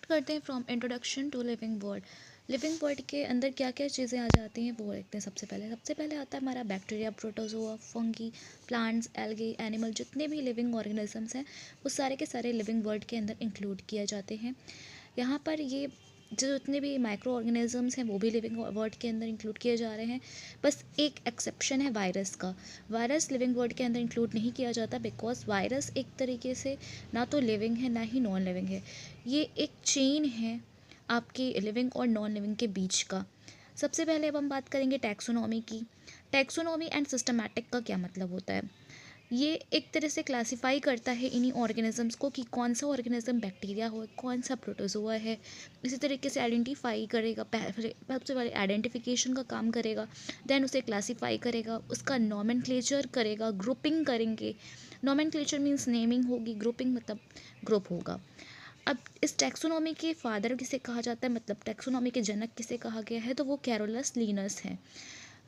Start करते हैं from introduction to living world. Living world के अंदर क्या क्या चीज़ें आ जाती हैं वो देखते हैं। सबसे पहले आता है हमारा bacteria, protozoa, fungi, plants, algae, animal, जितने भी लिविंग ऑर्गेनिजम्स हैं वो सारे के सारे लिविंग वर्ल्ड के अंदर इंक्लूड किए जाते हैं। यहाँ पर ये जो जितने भी माइक्रो ऑर्गेनिजम्स हैं वो भी लिविंग वर्ल्ड के अंदर इंक्लूड किए जा रहे हैं। बस एक एक्सेप्शन है वायरस का। वायरस लिविंग वर्ल्ड के अंदर इंक्लूड नहीं किया जाता बिकॉज वायरस एक तरीके से ना तो लिविंग है ना ही नॉन लिविंग है। ये एक चेन है आपकी लिविंग और नॉन लिविंग के बीच का। सबसे पहले अब हम बात करेंगे टैक्सोनॉमी की। टैक्सोनॉमी एंड सिस्टमैटिक का क्या मतलब होता है? ये एक तरह से क्लासिफाई करता है इन्हीं ऑर्गेनिजम्स को कि कौन सा ऑर्गेनिज्म बैक्टीरिया हो, कौन सा प्रोटोजोआ है। इसी तरीके से आइडेंटिफाई करेगा, सबसे पहले आइडेंटिफिकेशन का काम करेगा, देन उसे क्लासिफाई करेगा, उसका नॉमेनक्लेचर करेगा, ग्रुपिंग करेंगे। नॉमेनक्लेचर मीन्स नेमिंग होगी, ग्रुपिंग मतलब ग्रुप होगा। अब इस टैक्सोनॉमी के फादर किसे कहा जाता है, मतलब टैक्सोनॉमी के जनक किसे कहा गया है, तो वो कैरोलस लिनस हैं।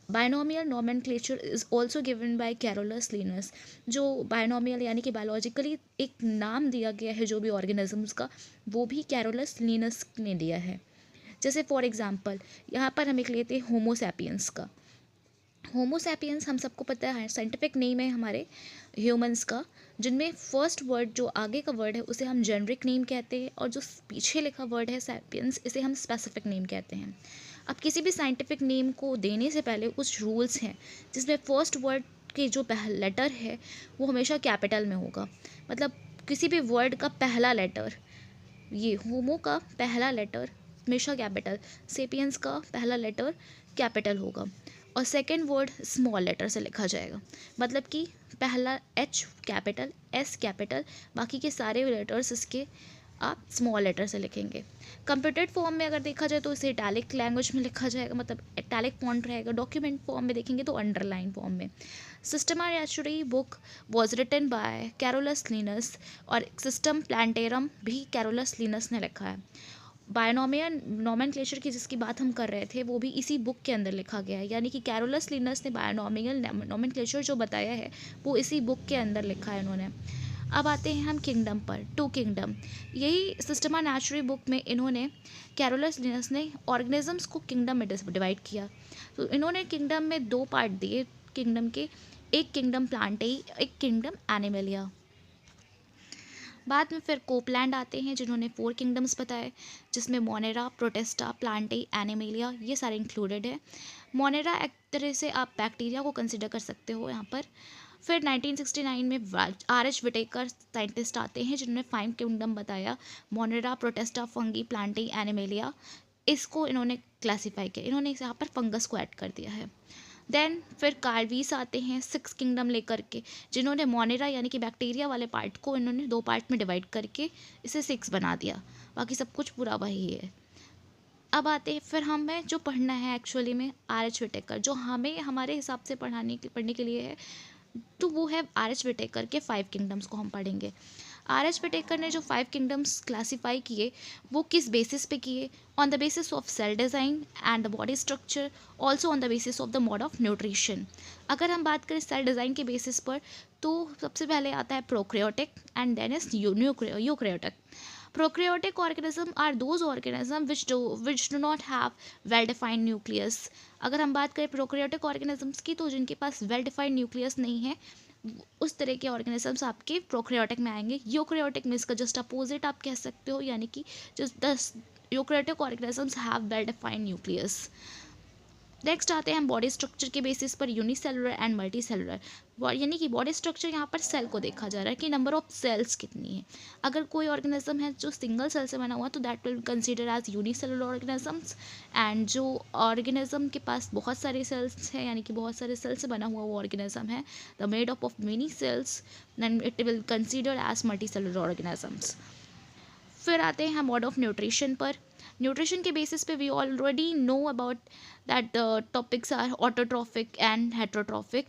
Binomial nomenclature is also given by Carolus Linus. जो बायनोमियल यानी कि बायोलॉजिकली एक नाम दिया गया है जो भी ऑर्गेनिजम्स का, वो भी कैरोलस लिनस ने दिया है। जैसे फॉर एग्जांपल यहाँ पर हम एक लेते हैं होमोसैपियंस का। होमोसैपियंस हम सबको पता है साइंटिफिक नेम है हमारे ह्यूमंस का, जिनमें फर्स्ट वर्ड जो आगे का वर्ड है उसे हम जेनरिक नेम कहते हैं और जो पीछे लिखा वर्ड है सैपियंस, इसे हम स्पेसिफिक नेम कहते हैं। अब किसी भी साइंटिफिक नेम को देने से पहले कुछ रूल्स हैं जिसमें फर्स्ट वर्ड के जो पहला लेटर है वो हमेशा कैपिटल में होगा। मतलब किसी भी वर्ड का पहला लेटर, ये होमो का पहला लेटर हमेशा कैपिटल, सेपियंस का पहला लेटर कैपिटल होगा और सेकंड वर्ड स्मॉल लेटर से लिखा जाएगा। मतलब कि पहला एच कैपिटल, एस कैपिटल, बाकी के सारे लेटर्स इसके आप स्मॉल लेटर से लिखेंगे। कंप्यूटेड फॉर्म में अगर देखा जाए तो इसे इटैलिक लैंग्वेज में लिखा जाएगा, मतलब इटैलिक फॉन्ट रहेगा। डॉक्यूमेंट फॉर्म में देखेंगे तो अंडरलाइन फॉर्म में। Systema Naturae book was written by Carolus Linnaeus और सिस्टम प्लांटेरम भी कैरोलस लिनस ने लिखा है। बायनोमियल नॉमेनक्लेचर की जिसकी बात हम कर रहे थे वो भी इसी बुक के अंदर लिखा गया है, यानी कि कैरोलस लिनस ने बायनोमियल नॉमेनक्लेचर जो बताया है वो इसी बुक के अंदर लिखा है इन्होंने। अब आते हैं हम किंगडम पर, टू किंगडम। यही सिस्टमा नेचुरी बुक में इन्होंने कैरोलस लिनस ने ऑर्गेनिजम्स को किंगडम में डिवाइड किया। तो इन्होंने किंगडम में दो पार्ट दिए किंगडम के, एक किंगडम प्लांटेई, एक किंगडम एनिमलिया। बाद में फिर कोपलैंड आते हैं जिन्होंने 4 किंगडम्स बताए, जिसमें मोनेरा, प्रोटेस्टा, प्लांटेई, एनिमेलिया ये सारे इंक्लूडेड है। मोनेरा एक तरह से आप बैक्टीरिया को कंसिडर कर सकते हो यहाँ पर। फिर 1969 में R.H. विटेकर साइंटिस्ट आते हैं जिन्होंने 5 किंगडम बताया, मोनेरा, प्रोटेस्टा, फंगी, प्लांटेई, एनिमेलिया। इसको इन्होंने क्लासीफाई किया, इन्होंने यहाँ पर फंगस को ऐड कर दिया है। देन फिर कार्वीस आते हैं 6 किंगडम लेकर के, जिन्होंने मोनेरा यानी कि बैक्टीरिया वाले पार्ट को इन्होंने 2 पार्ट में डिवाइड करके इसे 6 बना दिया, बाकी सब कुछ पूरा वही है। अब आते हैं फिर हमें जो पढ़ना है एक्चुअली में R.H. विटेकर, जो हमें हमारे हिसाब से पढ़ने के लिए है, तो वो है R.H. विटेकर के 5 किंगडम्स को हम पढ़ेंगे। R.H. विटेकर ने जो 5 किंगडम्स क्लासीफाई किए वो किस बेसिस पे किए? On the basis of cell design and the body structure, also on the basis of the mode of nutrition. अगर हम बात करें सेल डिज़ाइन के बेसिस पर तो सबसे पहले आता है prokaryotic and then is eukaryotic. Prokaryotic organisms are those organisms which do not have well defined nucleus। अगर हम बात करें प्रोकैरियोटिक ऑर्गेनिजम्स की तो जिनके पास वेल डिफाइंड न्यूक्लियस नहीं है उस तरह के ऑर्गेनिजम्स आपके प्रोकैरियोटिक में आएंगे। यूकैरियोटिक में इसका जस्ट अपोजिट आप कह सकते हो, यानी कि just the eukaryotic organisms have well defined nucleus. Next आते हैं हम बॉडी स्ट्रक्चर के बेसिस पर यूनिसेलुलर एंड मल्टी सेलुलर, यानी कि बॉडी स्ट्रक्चर यहाँ पर सेल को देखा जा रहा है कि नंबर ऑफ सेल्स कितनी है। अगर कोई ऑर्गेनिज्म है जो सिंगल सेल से बना हुआ तो that will consider as unicellular organisms, and जो ऑर्गेनिज्म के पास बहुत सारे सेल्स हैं यानी कि बहुत सारे सेल से बना हुआ वो ऑर्गेनिज्म है the made up of many cells, then it will consider as multi cellular organisms. फिर आते हैं हम मोड ऑफ न्यूट्रिशन पर। न्यूट्रिशन के बेसिस पे we already know about that the topics are autotrophic and heterotrophic.